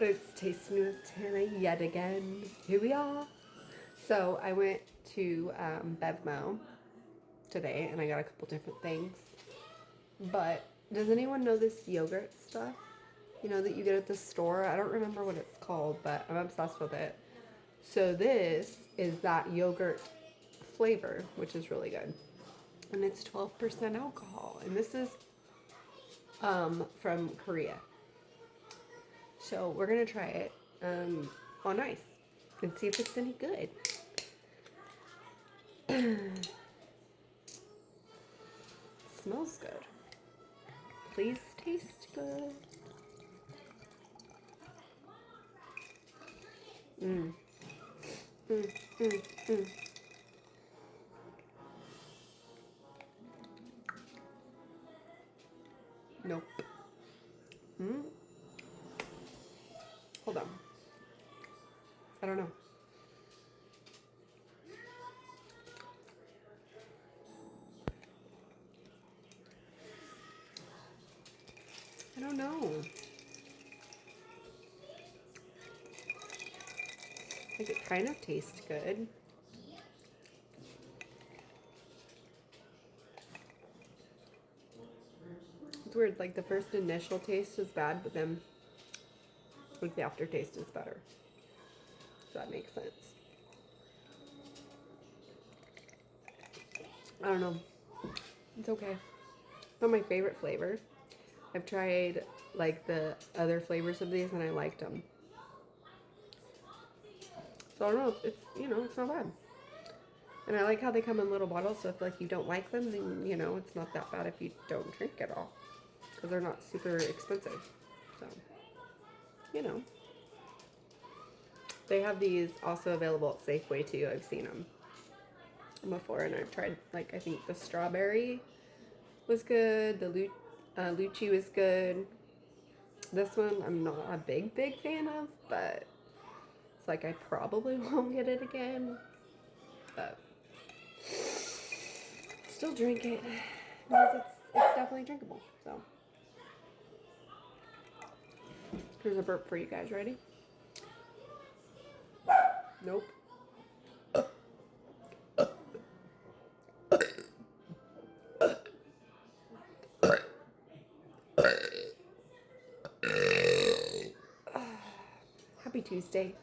It's Tasting with Tanna yet again. Here we are. So I went to Bevmo today and I got a couple different things. But does anyone know this yogurt stuff? You know, that you get at the store? I don't remember what it's called, but I'm obsessed with it. So this is that yogurt flavor, which is really good. And it's 12% alcohol. And this is from Korea. So we're going to try it on ice and see if it's any good. Smells good. Please taste good. Mmm. Mmm, mmm, mmm. Nope. Hmm. Hold on. I don't know. I don't know. Like it kind of tastes good. It's weird, like the first initial taste is bad, but then like the aftertaste is better. If that makes sense. I don't know. It's okay. It's not my favorite flavor. I've tried like the other flavors of these and I liked them. So I don't know. It's, you know, it's not bad. And I like how they come in little bottles, so if like you don't like them, then you know it's not that bad if you don't drink it all, because they're not super expensive. So, you know, they have these also available at Safeway too. I've seen them before, and I've tried like I think the strawberry was good, the lychee was good. This one I'm not a big fan of, but it's like I probably won't get it again, but still drink it because it's definitely drinkable. So here's a burp for you guys. Ready? Nope. Happy Tuesday.